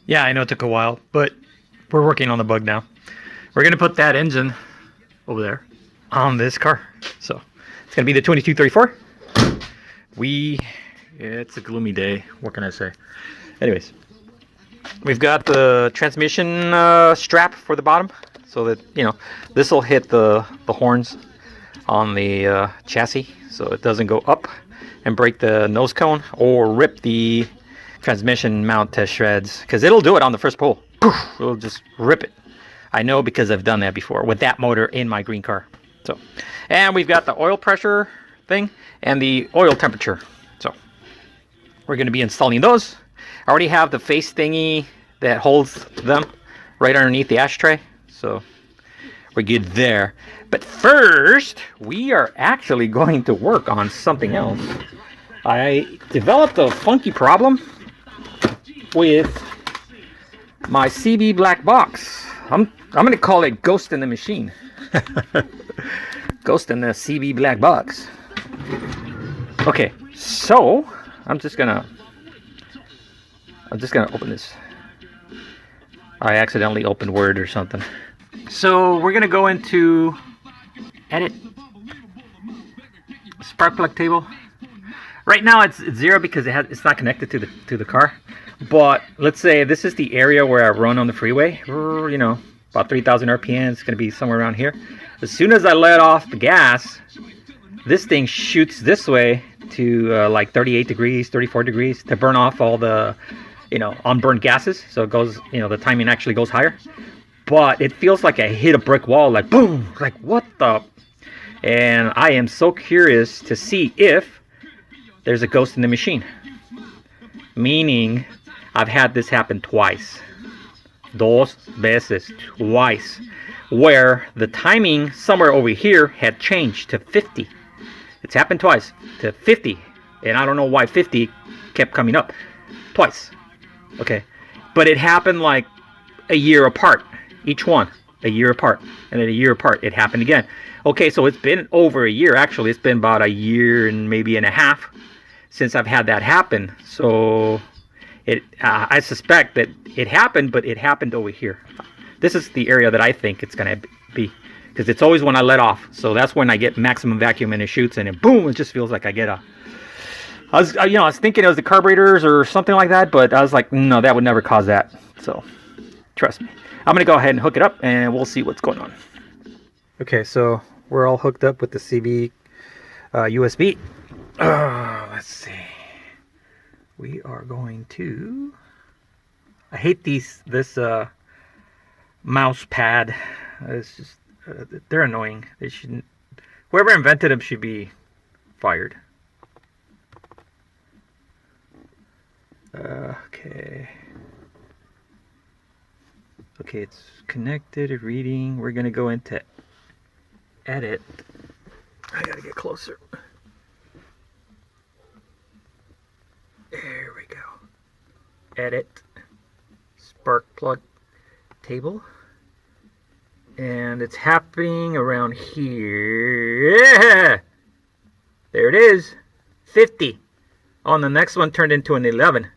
Yeah, I know it took a while, but we're working on the bug now. We're going to put that engine over there on this car. So it's going to be the 2234. It's a gloomy day. What can I say? Anyways, we've got the transmission strap for the bottom so that, you know, this will hit the horns on the chassis so it doesn't go up and break the nose cone or rip the transmission mount to shreds, because it'll do it on the first pull. Poof, it'll just rip it. I know because I've done that before with that motor in my green car. So, and we've got the oil pressure thing and the oil temperature. So we're going to be installing those. I already have the face thingy that holds them right underneath the ashtray, so we're good there. But first, we are actually going to work on something else. I developed a funky problem with my CB black box. I'm going to call it Ghost in the Machine. Ghost in the CB black box. Okay, so I'm just gonna open this. I accidentally opened Word or something. So we're gonna go into edit, spark plug table. Right now it's 0 because it's not connected to the car. But let's say this is the area where I run on the freeway. You know, about 3,000 RPM. It's gonna be somewhere around here. As soon as I let off the gas, this thing shoots this way to like 38 degrees, 34 degrees to burn off all the, you know, unburned gases. So it goes, you know, the timing actually goes higher. But it feels like I hit a brick wall, like boom, like what the? And I am so curious to see if there's a ghost in the machine. Meaning, I've had this happen twice. Dos veces, twice. Where the timing somewhere over here had changed to 50. It's happened twice to 50. And I don't know why 50 kept coming up. Twice. Okay. But it happened like a year apart. Each one. A year apart. And then a year apart it happened again. Okay, so it's been over a year. Actually, it's been about a year and maybe and a half since I've had that happen. So I suspect that it happened, but it happened over here. This is the area that I think it's going to be, because it's always when I let off. So that's when I get maximum vacuum and it shoots, and then boom, it just feels like I get a... I was thinking it was the carburetors or something like that, but I was like, no, that would never cause that. So trust me. I'm going to go ahead and hook it up, and we'll see what's going on. Okay, so we're all hooked up with the CB USB. Let's see. We are going to... I hate this mouse pad. It's just they're annoying. They shouldn't. Whoever invented them should be fired. Okay, it's connected, reading. We're gonna go into edit. I gotta get closer. There we go. Edit, spark plug table, and it's happening around here. Yeah! There it is. 50. On the next one turned into an 11.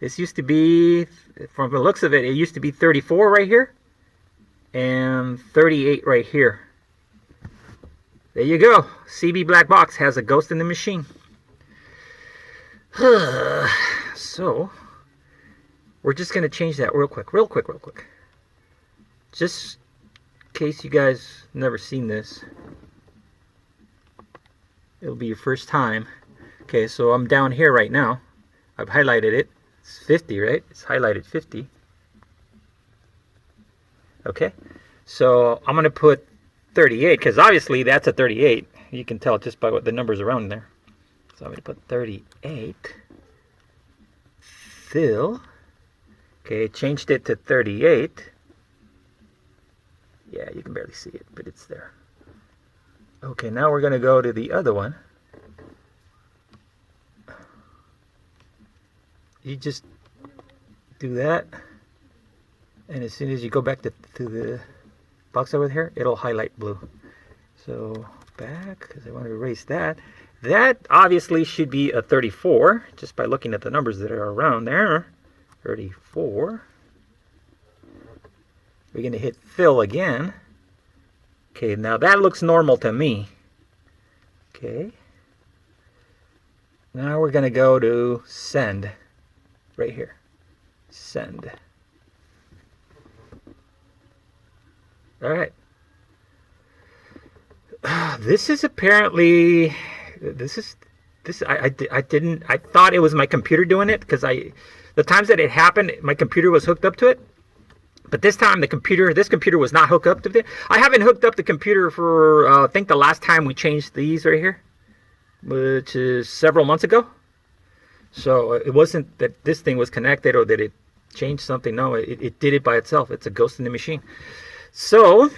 This used to be, from the looks of it, it used to be 34 right here and 38 right here. There you go. CB Black Box has a ghost in the machine. So we're just gonna change that real quick. Just in case you guys never seen this, it'll be your first time. Okay, so I'm down here right now. I've highlighted it. It's 50, right? It's highlighted 50. Okay, so I'm gonna put 38 because obviously that's a 38. You can tell just by what the numbers around there. So I'm gonna put 38. Fill. Okay, changed it to 38. Yeah, you can barely see it, but it's there. Okay, now we're gonna go to the other one. You just do that, and as soon as you go back to the box over here, it'll highlight blue. So back, because I want to erase that. That obviously should be a 34, just by looking at the numbers that are around there. 34. We're going to hit fill again. Okay, now that looks normal to me. Okay. Now we're going to go to send. Right here. Send. Alright. This is apparently... I thought it was my computer doing it, because the times that it happened, my computer was hooked up to it. But this time this computer was not hooked up to it. I haven't hooked up the computer for, I think the last time we changed these right here, which is several months ago. So it wasn't that this thing was connected or that it changed something. No, it did it by itself. It's a ghost in the machine. So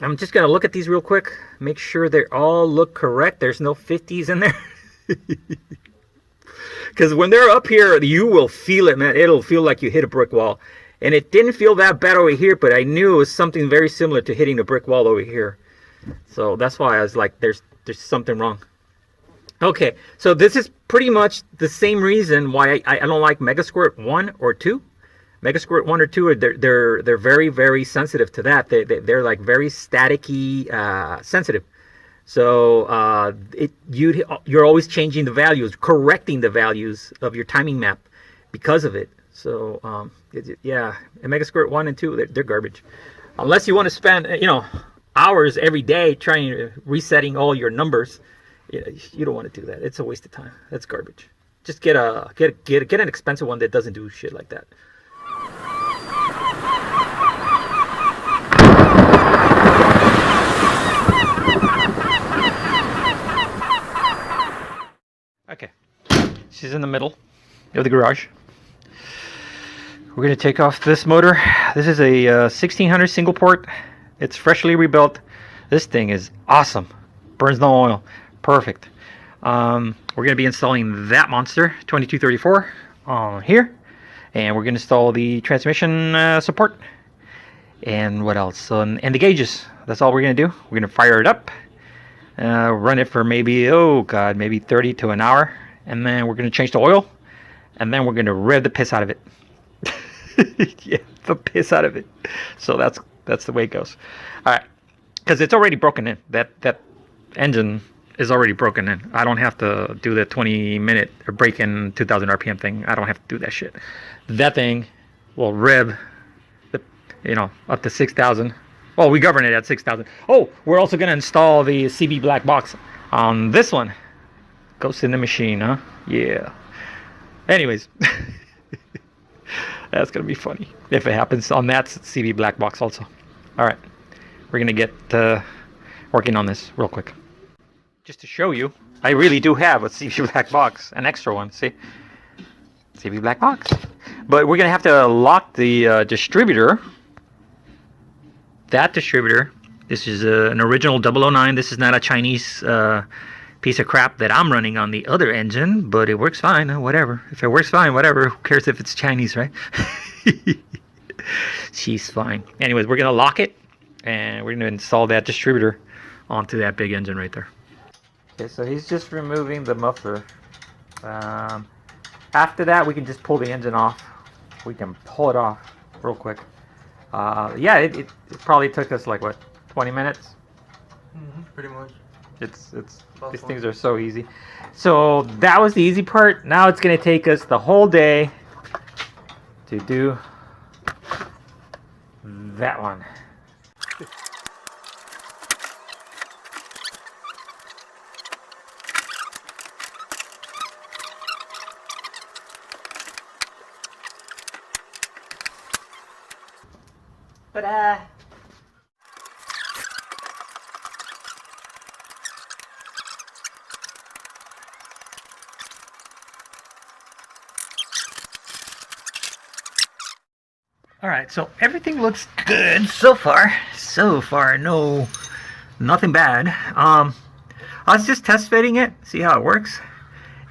I'm just going to look at these real quick, make sure they all look correct. There's no 50s in there. Because when they're up here, you will feel it, man. It'll feel like you hit a brick wall. And it didn't feel that bad over here, but I knew it was something very similar to hitting a brick wall over here. So that's why I was like, there's something wrong. Okay, so this is pretty much the same reason why I don't like Megasquirt 1 or 2. Megasquirt 1 or 2, they're very, very sensitive to that. They're like very staticky sensitive. So you're always changing the values, correcting the values of your timing map because of it. So yeah, and Megasquirt 1 and 2, they're garbage. Unless you want to spend hours every day trying resetting all your numbers, you don't want to do that. It's a waste of time. That's garbage. Just get an expensive one that doesn't do shit like that. Okay, she's in the middle of the garage. We're going to take off this motor. This is a 1600 single port. It's freshly rebuilt. This thing is awesome. Burns no oil. Perfect. We're going to be installing that monster 2234 on here. And we're going to install the transmission support. And what else? So, and the gauges. That's all we're going to do. We're going to fire it up. Run it for maybe, maybe 30 to an hour. And then we're going to change the oil. And then we're going to rev the piss out of it. Yeah, the piss out of it. So that's the way it goes. All right, because it's already broken in. That engine is already broken in. I don't have to do the 20-minute or break-in 2,000 RPM thing. I don't have to do that shit. That thing will rev up to 6,000. Well, we govern it at 6,000. Oh, we're also going to install the CB black box on this one. Ghost in the machine, huh? Yeah. Anyways. That's going to be funny if it happens on that CB black box also. All right. We're going to get working on this real quick. Just to show you, I really do have a CB black box, an extra one. See? CB black box. But we're going to have to lock the distributor. That distributor, this is an original 009. This is not a Chinese piece of crap that I'm running on the other engine, but it works fine. Whatever. If it works fine, whatever. Who cares if it's Chinese, right? She's fine. Anyways, we're going to lock it, and we're going to install that distributor onto that big engine right there. Okay, so he's just removing the muffler. After that, we can just pull the engine off. We can pull it off real quick. Yeah, it probably took us like, what, 20 minutes? Pretty much. These things are so easy. So that was the easy part. Now it's going to take us the whole day to do that one. But Alright, so everything looks good so far. No, nothing bad. I was just test fitting it, see how it works.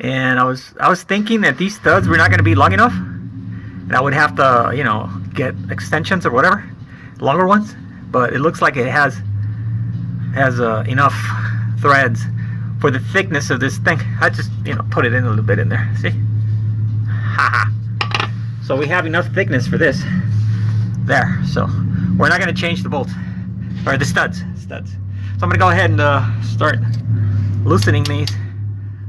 And I was thinking that these studs were not going to be long enough. And I would have to, get extensions or whatever, longer ones. But it looks like it has enough threads for the thickness of this thing. I just, put it in a little bit in there. See? Haha. So we have enough thickness for this. There. So we're not going to change the bolts or the studs. So I'm going to go ahead and start loosening these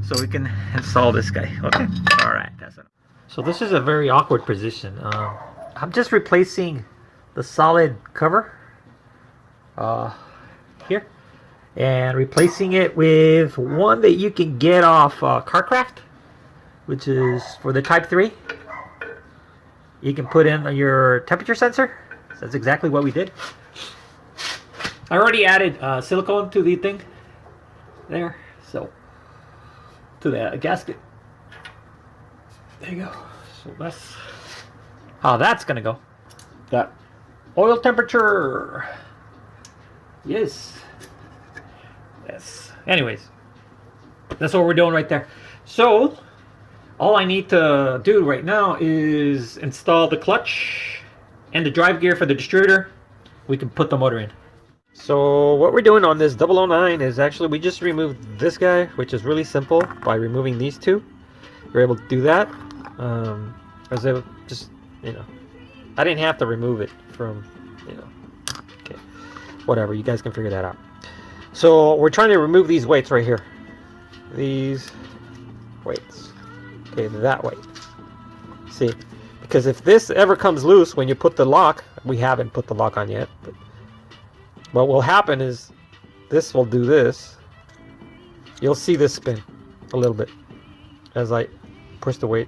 so we can install this guy. Okay. All right. That's it. So this is a very awkward position. I'm just replacing the solid cover here and replacing it with one that you can get off CarCraft, which is for the Type 3. You can put in your temperature sensor. So that's exactly what we did. I already added silicone to the thing there, so to the gasket. There you go. So that's how that's gonna go. That oil temperature. Yes. Anyways, that's what we're doing right there. So all I need to do right now is install the clutch and the drive gear for the distributor. We can put the motor in. So what we're doing on this 009 is actually we just removed this guy, which is really simple by removing these two. We're able to do that. As I just, I didn't have to remove it from, okay, whatever. You guys can figure that out. So we're trying to remove these weights right here. These weights. Okay, that weight. See, because if this ever comes loose when you put the lock, we haven't put the lock on yet, but what will happen is this will do this. You'll see this spin a little bit as I push the weight.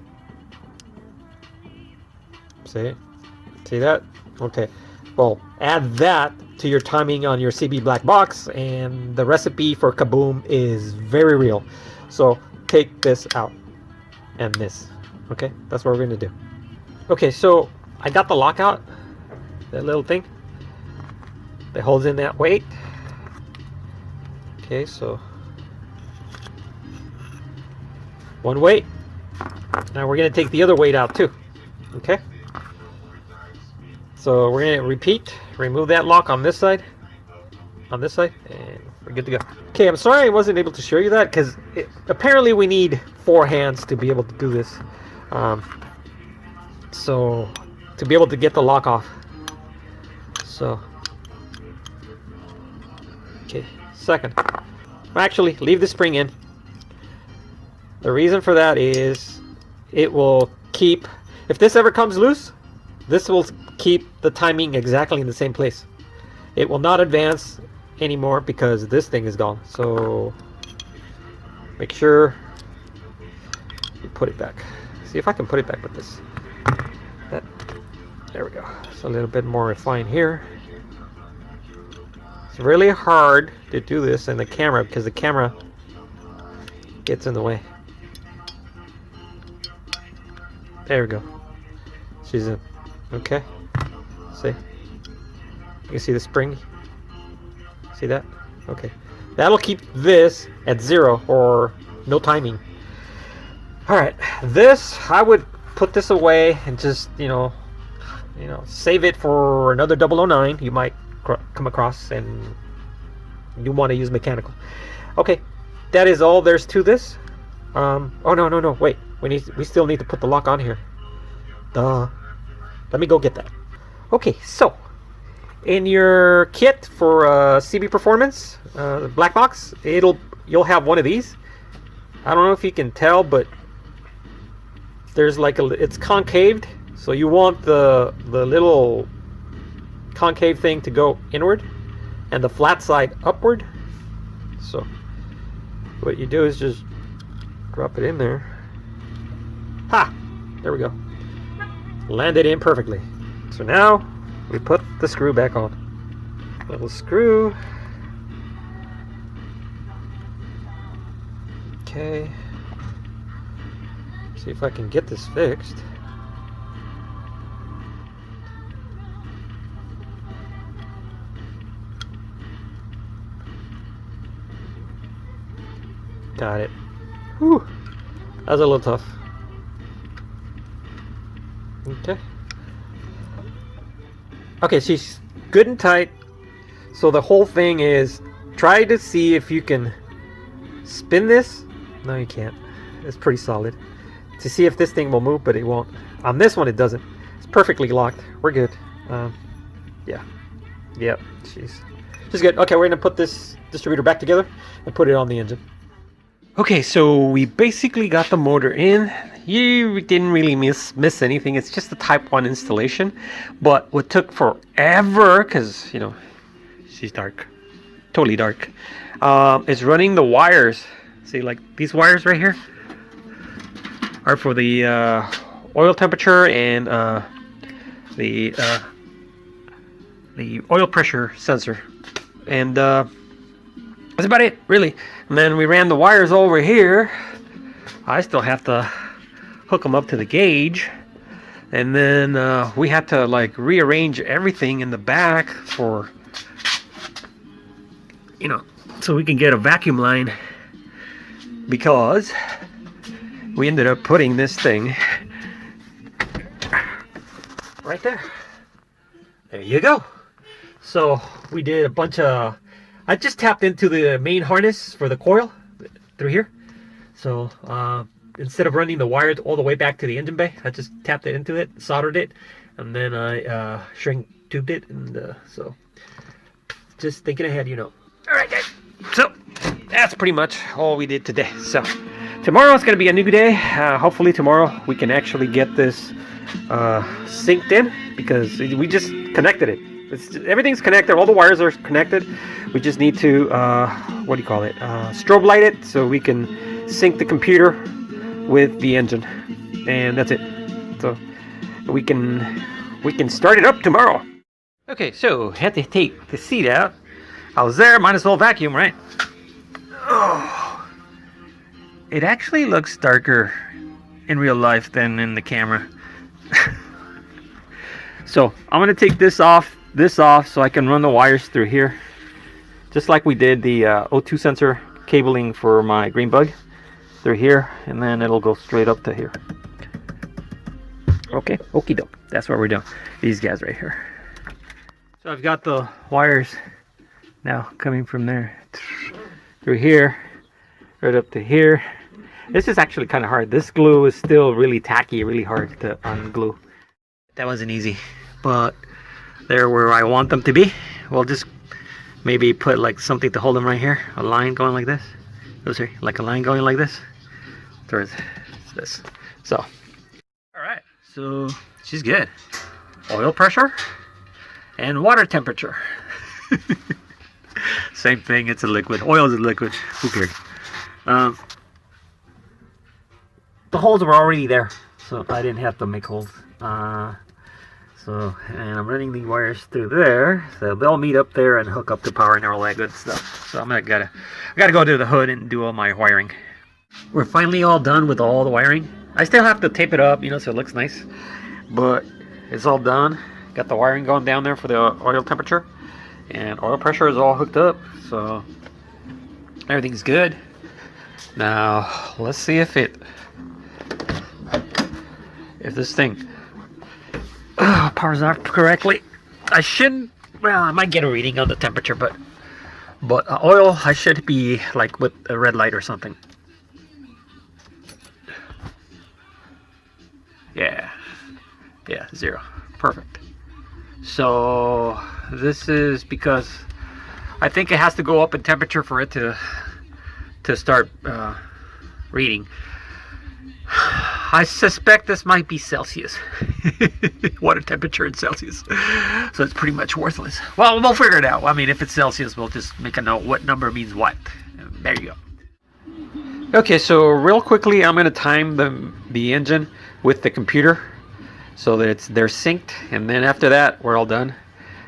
See that? Okay. Well, add that to your timing on your CB black box, and the recipe for kaboom is very real. So take this out and this. Okay, that's what we're gonna do. Okay, so I got the lockout, that little thing that holds in that weight. Okay, so one weight. Now we're gonna take the other weight out too. Okay. So we're going to repeat, remove that lock on this side, and we're good to go. Okay, I'm sorry I wasn't able to show you that because apparently we need 4 hands to be able to do this. So to be able to get the lock off. So, okay, second. Actually, leave the spring in. The reason for that is it will keep, if this ever comes loose, this will keep the timing exactly in the same place. It will not advance anymore because this thing is gone. So make sure you put it back. See if I can put it back with this. There we go. So a little bit more refined here. It's really hard to do this in the camera because the camera gets in the way. There we go. She's in. Okay. See? You can see the spring? See that? Okay. That'll keep this at 0 or no timing. Alright. This, I would put this away and just, save it for another 009 you might come across and you want to use mechanical. Okay. That is all there's to this. Oh, no. Wait. We still need to put the lock on here. Duh. Let me go get that. Okay, so in your kit for CB Performance, black box, you'll have one of these. I don't know if you can tell, but there's like it's concaved, so you want the little concave thing to go inward and the flat side upward. So what you do is just drop it in there. Ha! There we go. Landed in perfectly. So now we put the screw back on. Little screw. Okay. See if I can get this fixed. Got it. Whew. That was a little tough. Okay. Okay, she's good and tight. So the whole thing is try to see if you can spin this. No, you can't. It's pretty solid. To see if this thing will move, but it won't. On this one, it doesn't. It's perfectly locked. We're good. Yeah. Yep. She's good. Okay, we're gonna put this distributor back together and put it on the engine. Okay, so we basically got the motor in. You didn't really miss anything. It's just a Type 1 installation. But what took forever, because, you know, she's dark. Totally dark. Is running the wires. See, like these wires right here are for the oil temperature and the oil pressure sensor. And that's about it, really. And then we ran the wires over here. I still have to hook them up to the gauge. And then we had to like rearrange everything in the back for, you know, so we can get a vacuum line, because we ended up putting this thing right there. There you go. So we did a bunch of, I just tapped into the main harness for the coil through here. So instead of running the wires all the way back to the engine bay, I just tapped it into it, soldered it, and then I shrink tubed it. And so just thinking ahead, you know. All right, guys. So that's pretty much all we did today. So tomorrow is going to be a new day. Hopefully tomorrow we can actually get this synced in, because we just connected it. Everything's connected. All the wires are connected. We just need to what do you call it? Strobe light it so we can sync the computer with the engine, and that's it. So we can start it up tomorrow. Okay, so had to take the seat out. I was there. Might as well vacuum, right? Oh, it actually looks darker in real life than in the camera. So I'm gonna take this off so I can run the wires through here, just like we did the O2 sensor cabling for my green bug through here, and then it'll go straight up to here. Okay, okie doke. That's what we're doing. These guys right here. So I've got the wires now coming from there through here, right up to here. This is actually kind of hard. This glue is still really tacky, really hard to unglue. That wasn't easy, but they're where I want them to be. We'll just maybe put like something to hold them right here. A line going like this. Oh, sorry, like a line going like this towards this. So, all right. So she's good. Oil pressure and water temperature. Same thing. It's a liquid. Oil is a liquid. Who cares? The holes were already there, so I didn't have to make holes. And I'm running the wires through there, so they'll meet up there and hook up to power and all that good stuff. So I gotta go to the hood and do all my wiring. We're finally all done with all the wiring. I still have to tape it up, you know, so it looks nice, but it's all done. Got the wiring going down there for the oil temperature, and oil pressure is all hooked up, so everything's good. Now let's see if this thing powers off correctly. I shouldn't, well, I might get a reading on the temperature, but oil, I should be like with a red light or something. Yeah, 0. Perfect. So this is because I think it has to go up in temperature for it to start reading. I suspect this might be Celsius. Water temperature in Celsius. So it's pretty much worthless. Well, we'll figure it out. I mean, if it's Celsius, we'll just make a note what number means what. There you go. Okay, so real quickly, I'm going to time the engine with the computer so that they're synced. And then after that, we're all done.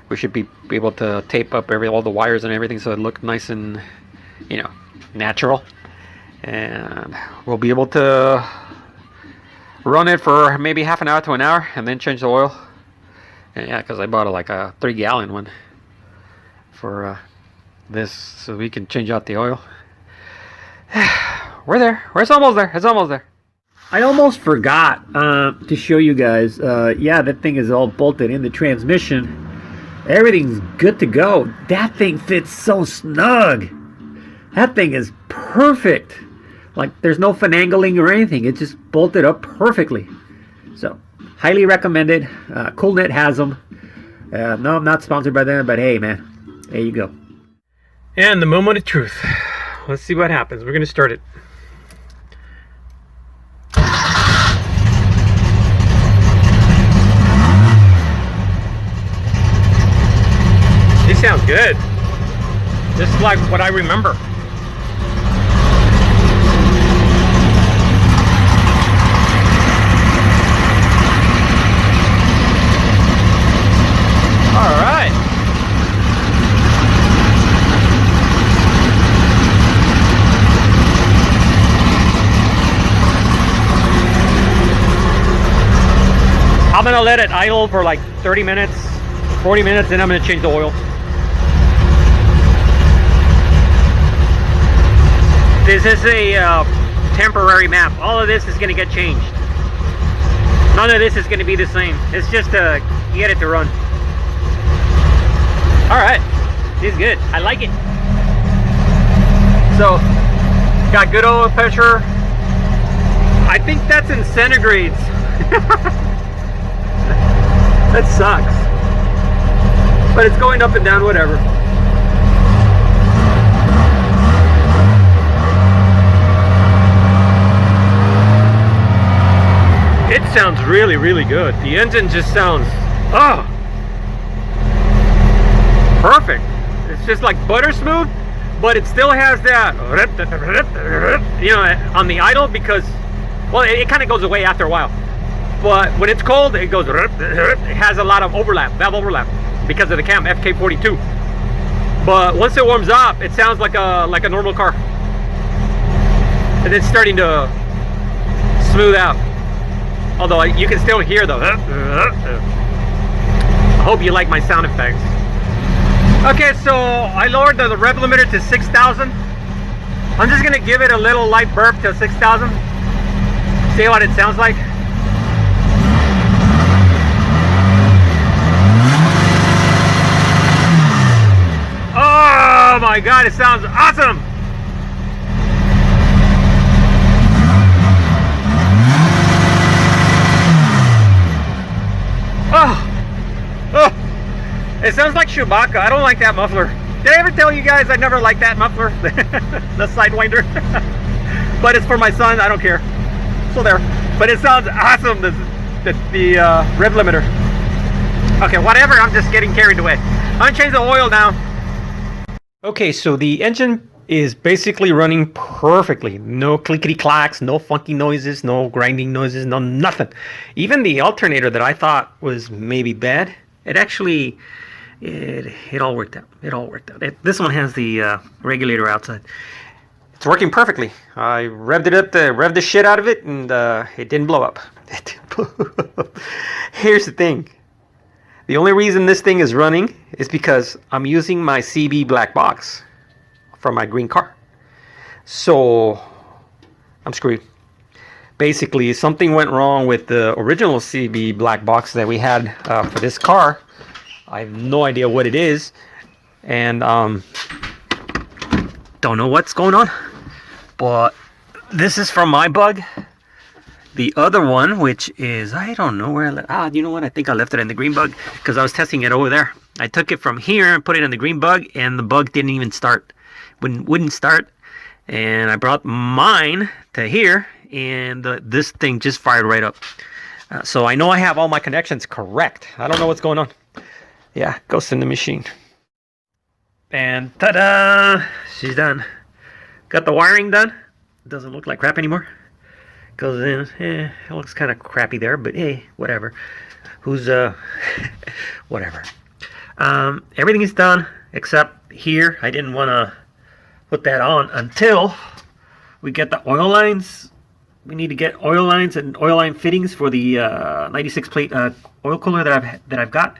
We should be able to tape up all the wires and everything so it looks nice and, you know, natural. And we'll be able to run it for maybe half an hour to an hour and then change the oil. And yeah, because I bought like a 3-gallon one for this, so we can change out the oil. We're there. It's almost there. It's almost there. I almost forgot to show you guys. Yeah, that thing is all bolted in the transmission. Everything's good to go. That thing fits so snug. That thing is perfect. Like, there's no finagling or anything. It's just bolted up perfectly. So, highly recommended. CoolNet has them. No, I'm not sponsored by them, but hey, man, there you go. And the moment of truth. Let's see what happens. We're gonna start it. This sounds good. This is like what I remember. All right. I'm gonna let it idle for like 30 minutes, 40 minutes, then I'm gonna change the oil. This is a temporary map. All of this is gonna get changed. None of this is gonna be the same. It's just to get it to run. All right, this is good. I like it. So, got good oil pressure. I think that's in centigrades. That sucks. But it's going up and down, whatever. It sounds really, really good. The engine just sounds, oh, perfect. It's just like butter smooth, but it still has that, you know, on the idle, because, well, it kind of goes away after a while. But when it's cold, it goes, it has a lot of overlap, valve overlap, because of the cam, FK42. But once it warms up, it sounds like a normal car. And it's starting to smooth out. Although you can still hear the, I hope you like my sound effects. Okay, so I lowered the rev limiter to 6,000. I'm just gonna give it a little light burp to 6,000. See what it sounds like. Oh my God, it sounds awesome! Oh, it sounds like Chewbacca. I don't like that muffler. Did I ever tell you guys I never liked that muffler? The Sidewinder. But it's for my son, I don't care. So there. But it sounds awesome, the rev limiter. Okay, whatever, I'm just getting carried away. I'm gonna change the oil now. Okay, so the engine is basically running perfectly. No clickety clacks, no funky noises, no grinding noises, no nothing. Even the alternator that I thought was maybe bad, it actually, it all worked out. It all worked out. This one has the regulator outside. It's working perfectly. I revved it up, revved the shit out of it, and it didn't blow up. Here's the thing. The only reason this thing is running is because I'm using my CB black box from my green car. So I'm screwed. Basically, something went wrong with the original CB black box that we had for this car. I have no idea what it is, and don't know what's going on. But this is from my bug. The other one, which is, I don't know where I left. You know what? I think I left it in the green bug because I was testing it over there. I took it from here and put it in the green bug, and the bug didn't even start. Wouldn't start. And I brought mine to here, and this thing just fired right up. So I know I have all my connections correct. I don't know what's going on. Yeah, ghost in the machine. And ta-da! She's done. Got the wiring done. Doesn't look like crap anymore. Goes in, it looks kind of crappy there, but hey, whatever. Who's whatever. Everything is done except here. I didn't want to put that on until we get the oil lines. We need to get oil lines and oil line fittings for the 96 plate oil cooler that I've got,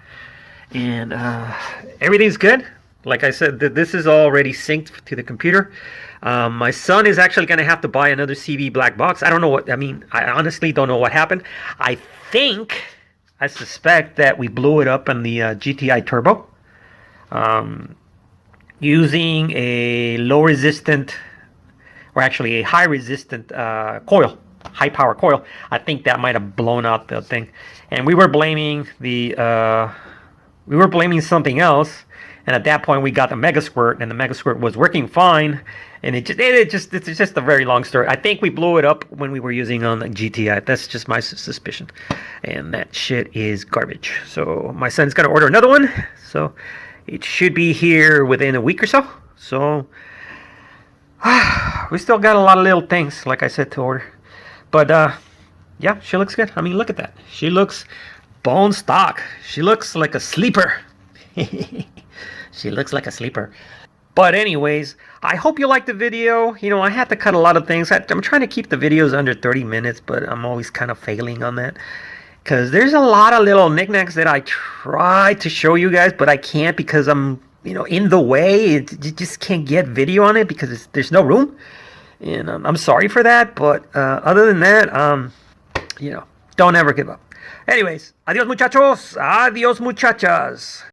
and everything's good. Like I said, this is already synced to the computer. My son is actually going to have to buy another CB black box. I don't know what, I mean, I honestly don't know what happened. I suspect that we blew it up on the GTI Turbo. Using a low resistant, or actually a high resistant coil, high power coil. I think that might have blown out the thing. And we were blaming the we were blaming something else, and at that point we got the Mega Squirt, and the Mega Squirt was working fine, and it's just a very long story. I think we blew it up when we were using on the GTI. That's just my suspicion, and that shit is garbage. So my son's gonna order another one, so it should be here within a week or so. So we still got a lot of little things, like I said, to order, but yeah, she looks good. I mean, look at that. She looks bone stock. She looks like a sleeper. She looks like a sleeper. But anyways, I hope you liked the video. You know, I had to cut a lot of things. I'm trying to keep the videos under 30 minutes, but I'm always kind of failing on that. Because there's a lot of little knickknacks that I try to show you guys, but I can't because I'm, you know, in the way. You just can't get video on it because there's no room. And I'm sorry for that, but other than that, you know, don't ever give up. Anyways, adios muchachos, adios muchachas.